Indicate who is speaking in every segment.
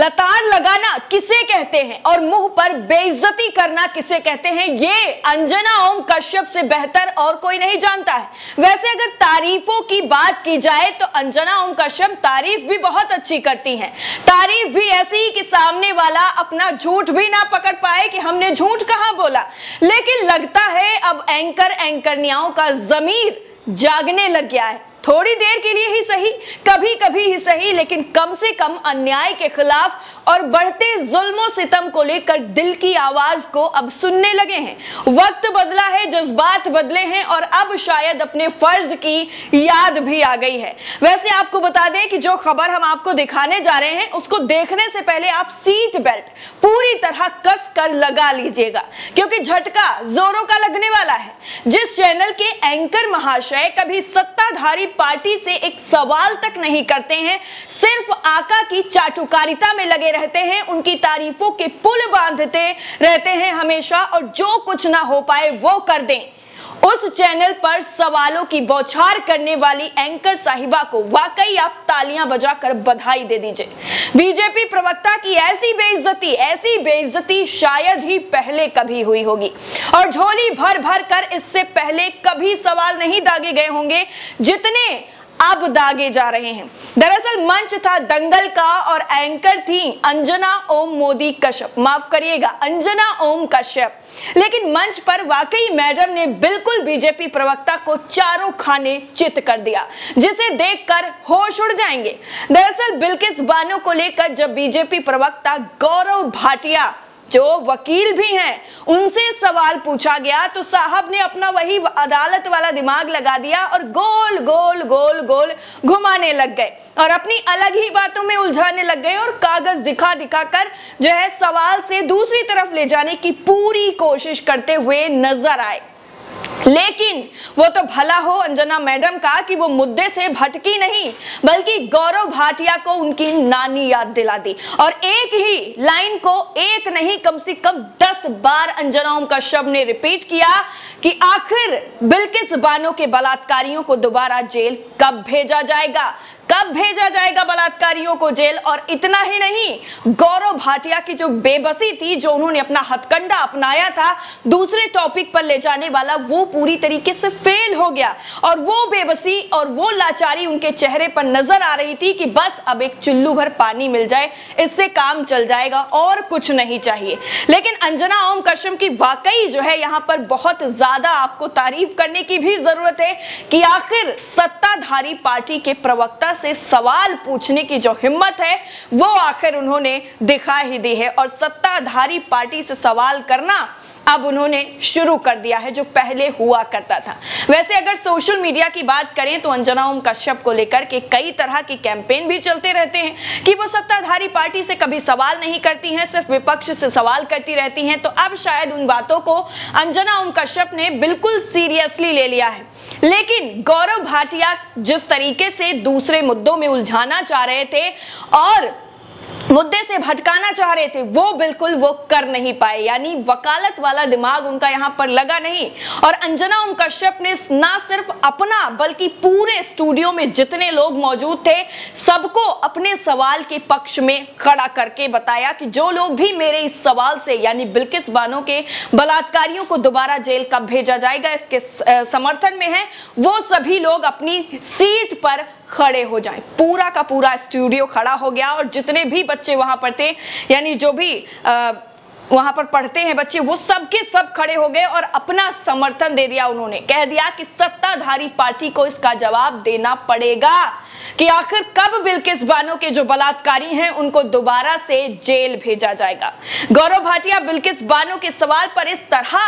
Speaker 1: लताड़ लगाना किसे कहते हैं और मुंह पर बेइज्जती करना किसे कहते हैं, ये अंजना ओम कश्यप से बेहतर और कोई नहीं जानता है। वैसे अगर तारीफों की बात की जाए तो अंजना ओम कश्यप तारीफ भी बहुत अच्छी करती हैं। तारीफ भी ऐसी कि सामने वाला अपना झूठ भी ना पकड़ पाए कि हमने झूठ कहां बोला। लेकिन लगता है अब एंकरनियाओं का ज़मीर जागने लग गया है। थोड़ी देर के लिए ही सही, कभी कभी ही सही, लेकिन कम से कम अन्याय के खिलाफ और बढ़ते जुल्मों सितम को लेकर दिल की आवाज को अब सुनने लगे हैं। वक्त बदला है, जज्बात बदले हैं और अब शायद अपने फर्ज की याद भी आ गई है। वैसे आपको बता दें कि जो खबर हम आपको दिखाने जा रहे हैं उसको देखने से पहले आप सीट बेल्ट पूरी तरह कस कर लगा लीजिएगा, क्योंकि झटका जोरों का लगने वाला है। जिस चैनल के एंकर महाशय कभी सत्ताधारी पार्टी से एक सवाल तक नहीं करते हैं, सिर्फ आका की चाटुकारिता में लगे रहते हैं, उनकी तारीफों के पुल बांधते रहते हैं हमेशा और जो कुछ ना हो पाए वो कर दें, उस चैनल पर सवालों की बौछार करने वाली एंकर साहिबा को वाकई आप तालियां बजाकर बधाई दे दीजिए। बीजेपी प्रवक्ता की ऐसी बेइज्जती शायद ही पहले कभी हुई होगी और झोली भर भर कर इससे पहले कभी सवाल नहीं दागे गए होंगे जितने अब दागे जा रहे हैं। दरअसल मंच था दंगल का और एंकर थी अंजना ओम मोदी कश्यप, माफ करिएगा अंजना ओम कश्यप। लेकिन मंच पर वाकई मैडम ने बिल्कुल बीजेपी प्रवक्ता को चारों खाने चित कर दिया, जिसे देखकर होश उड़ जाएंगे। दरअसल बिल्किस बानो को लेकर जब बीजेपी प्रवक्ता गौरव भाटिया जो वकील भी हैं उनसे सवाल पूछा गया तो साहब ने अपना वही अदालत वाला दिमाग लगा दिया और गोल गोल गोल गोल घुमाने लग गए और अपनी अलग ही बातों में उलझाने लग गए और कागज दिखा दिखा कर जो है सवाल से दूसरी तरफ ले जाने की पूरी कोशिश करते हुए नजर आए। लेकिन वो तो भला हो अंजना मैडम का कि वो मुद्दे से भटकी नहीं, बल्कि गौरव भाटिया को उनकी नानी याद दिला दी और एक ही लाइन को एक नहीं कम से कम 10 बार अंजना ओम कश्यप ने रिपीट किया कि आखिर बिल्किस बानो के बलात्कारियों को दोबारा जेल कब भेजा जाएगा बलात्कारियों को जेल। और इतना ही नहीं, गौरव भाटिया की जो बेबसी थी, जो उन्होंने अपना हथकंडा अपनाया था दूसरे टॉपिक पर ले जाने वाला, वो पूरी तरीके से फेल हो गया और वो बेबसी और वो लाचारी उनके चेहरे पर नजर आ रही थी कि बस अब एक चुल्लू भर पानी मिल जाए, इससे काम चल जाएगा और कुछ नहीं चाहिए। लेकिन अंजना ओम कश्यप की वाकई जो है यहाँ पर बहुत ज्यादा आपको तारीफ करने की भी जरूरत है कि आखिर सत्ताधारी पार्टी के प्रवक्ता से सवाल पूछने की जो हिम्मत है वो आखिर उन्होंने दिखा ही दी है और सत्ताधारी पार्टी से सवाल करना अब उन्होंने शुरू कर दिया है, जो पहले हुआ करता था। वैसे अगर सोशल मीडिया की बात करें तो अंजना ओम कश्यप को लेकर के कई तरह की कैंपेन भी चलते रहते हैं कि वो सत्ताधारी पार्टी से कभी सवाल नहीं करती हैं, सिर्फ विपक्ष से सवाल करती रहती हैं। तो अब शायद उन बातों को अंजना ओम कश्यप ने बिल्कुल सीरियसली ले लिया है। लेकिन गौरव भाटिया जिस तरीके से दूसरे मुद्दों में उलझाना चाह रहे थे और मुद्दे से भटकाना चाह रहे थे, वो बिल्कुल वो कर नहीं पाए, यानी वकालत वाला दिमाग उनका यहां पर लगा नहीं। और अंजना ओम कश्यप ने ना सिर्फ अपना बल्कि पूरे स्टूडियो में जितने लोग मौजूद थे सबको अपने सवाल के पक्ष में खड़ा करके बताया कि जो लोग भी मेरे इस सवाल से यानी बिल्किस बानो के बलात्कारियों को दोबारा जेल कब भेजा जाएगा इसके समर्थन में है, वो सभी लोग अपनी सीट पर खड़े हो जाएं। पूरा का पूरा स्टूडियो खड़ा हो गया और जितने भी बच्चे वहां पर थे, यानी जो भी वहां पर पढ़ते हैं बच्चे, वो सब के सब खड़े हो गए और अपना समर्थन दे दिया। उन्होंने कह दिया कि सत्ताधारी पार्टी को इसका जवाब देना पड़ेगा कि आखिर कब बिल्किस बानो के जो बलात्कारी हैं उनको दोबारा से जेल भेजा जाएगा। गौरव भाटिया बिल्किस बानो के सवाल पर इस तरह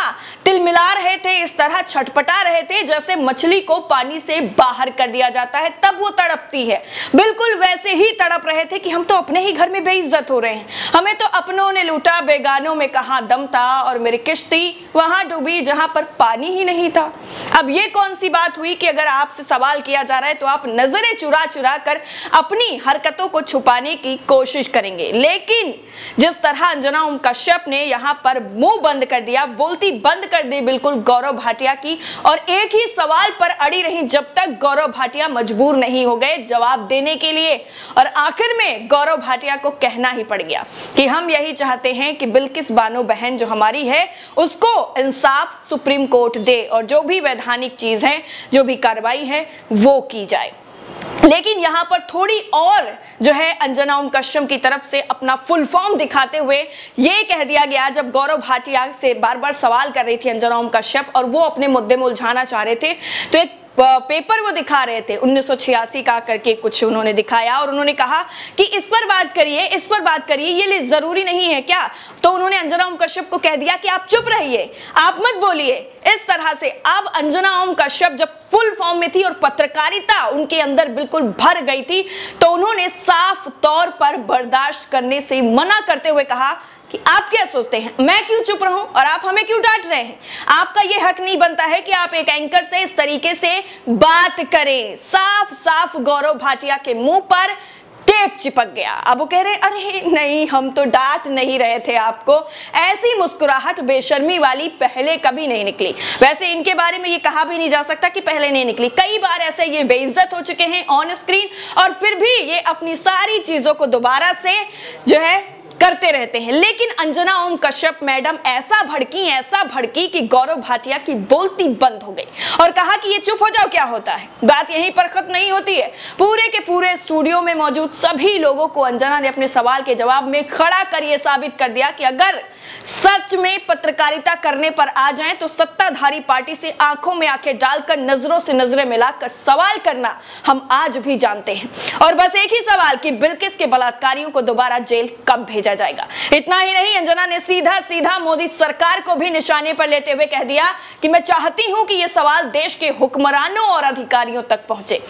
Speaker 1: तिलमिला रहे थे, इस तरह छटपटा रहे थे जैसे मछली को पानी से बाहर कर दिया जाता है तब वो तड़पती है। बिल्कुल वैसे ही तड़प रहे थे कि हम तो अपने ही घर में बेइज्जत हो रहे हैं, हमें तो अपनों ने लूटा बेगानों कानों में कहां दम था और मेरी किश्ती वहां डूबी जहां पर पानी ही नहीं था। अब ये कौन सी बात हुई कि अगर आपसे सवाल किया जा रहा है तो आप नजरें चुरा चुरा कर अपनी हरकतों को छुपाने की कोशिश करेंगे, लेकिन जिस तरह अंजना ओम कश्यप ने यहां पर मुंह बंद कर दिया, बोलती बंद कर दी बिल्कुल गौरव भाटिया की, और एक ही सवाल पर अड़ी रही जब तक गौरव भाटिया मजबूर नहीं हो गए जवाब देने के लिए। और आखिर में गौरव भाटिया को कहना ही पड़ गया कि हम यही चाहते हैं कि बिल्किस बानो बहन जो हमारी है उसको इंसाफ सुप्रीम कोर्ट दे और जो भी वैधानिक चीज है, जो भी कार्रवाई है वो की जाए। लेकिन यहां पर थोड़ी और जो है अंजना ओम कश्यप की तरफ से अपना फुल फॉर्म दिखाते हुए यह कह दिया गया, जब गौरव भाटिया से बार बार सवाल कर रही थी अंजना ओम कश्यप और वो अपने मुद्दे में उलझाना चाह रहे थे, तो एक पेपर वो दिखा रहे थे 1986 का करके कुछ उन्होंने दिखाया और उन्होंने कहा कि इस पर बात करिए, इस पर बात करिए, ये जरूरी नहीं है क्या? तो उन्होंने अंजना ओम कश्यप को कह दिया कि आप चुप रहिए, आप मत बोलिए। इस तरह से अब अंजना ओम कश्यप जब फुल फॉर्म में थी और पत्रकारिता उनके अंदर बिल्कुल भर गई थी, तो उन्होंने साफ तौर पर बर्दाश्त करने से मना करते हुए कहा कि आप क्या सोचते हैं, मैं क्यों चुप रहूं और आप हमें क्यों डांट रहे हैं? आपका यह हक नहीं बनता है कि आप एक एंकर से इस तरीके से बात करें। साफ साफ गौरव भाटिया के मुंह पर टेप चिपक गया। अब वो कह रहे अरे नहीं, हम तो डांट नहीं रहे थे आपको। ऐसी मुस्कुराहट बेशर्मी वाली पहले कभी नहीं निकली। वैसे इनके बारे में ये कहा भी नहीं जा सकता कि पहले नहीं निकली, कई बार ऐसे ये बेइज्जत हो चुके हैं ऑन स्क्रीन और फिर भी ये अपनी सारी चीजों को दोबारा से जो है करते रहते हैं। लेकिन अंजना ओम कश्यप मैडम ऐसा भड़की कि गौरव भाटिया की बोलती बंद हो गई और कहा कि ये चुप हो जाओ, क्या होता है, बात यहीं पर खत्म नहीं होती है। पूरे के पूरे स्टूडियो में मौजूद सभी लोगों को अंजना ने अपने सवाल के जवाब में खड़ा कर यह साबित कर दिया कि अगर सच में पत्रकारिता करने पर आ जाए तो सत्ताधारी पार्टी से आंखों में आंखें डालकर नजरों से नजरें मिलाकर सवाल करना हम आज भी जानते हैं। और बस एक ही सवाल कि बिल्किस के बलात्कारियों को दोबारा जेल कब भेजा जाएगा। इतना ही नहीं, अंजना ने सीधा सीधा मोदी सरकार को भी निशाने पर लेते हुए कह दिया कि मैं चाहती हूं कि यह सवाल देश के हुक्मरानों और अधिकारियों तक पहुंचे।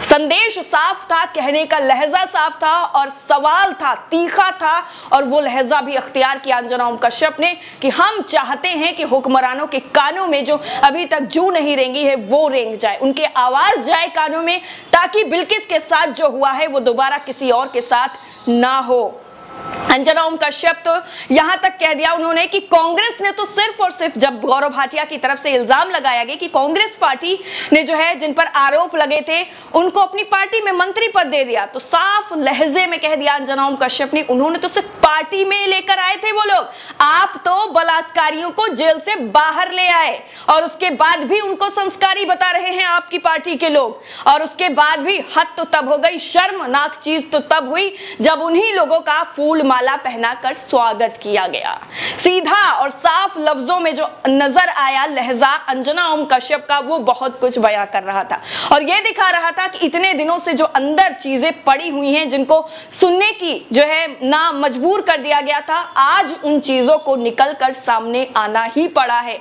Speaker 1: संदेश साफ था, कहने का लहजा साफ था और सवाल था तीखा था और वो लहजा भी अख्तियार किया अंजना ओम कश्यप ने कि हम चाहते हैं कि हुक्मरानों के कानों में जो अभी तक जू नहीं रेंगी है वो रेंग जाए, उनके आवाज जाए कानों में, ताकि बिल्किस के साथ जो हुआ है वो दोबारा किसी और के साथ ना हो। अंजना ओम कश्यप तो यहां तक कह दिया उन्होंने कि कांग्रेस ने तो सिर्फ और सिर्फ, जब गौरव भाटिया की तरफ से इल्जाम लगाया गया कि कांग्रेस पार्टी ने जो है जिन पर आरोप लगे थे उनको अपनी पार्टी में मंत्री पद दे दिया, तो साफ लहजे में कह दिया अंजना ओम कश्यप ने, उन्होंने तो सिर्फ पार्टी में लेकर आए थे वो लोग, आप तो बलात्कारियों को जेल से बाहर ले आए और उसके बाद भी उनको संस्कारी बता रहे हैं आपकी पार्टी के लोग। और उसके बाद भी हद तो तब हो गई, शर्मनाक चीज तो तब हुई जब उन्हीं लोगों का फूल माला पहनाकर स्वागत किया गया। सीधा और साफ लफ्जों में जो नजर आया लहजा अंजना ओम कश्यप का, वो बहुत कुछ बयां कर रहा था और यह दिखा रहा था कि इतने दिनों से जो अंदर चीजें पड़ी हुई हैं जिनको सुनने की जो है ना मजबूर कर दिया गया था, आज उन चीजों को निकलकर सामने आना ही पड़ा है।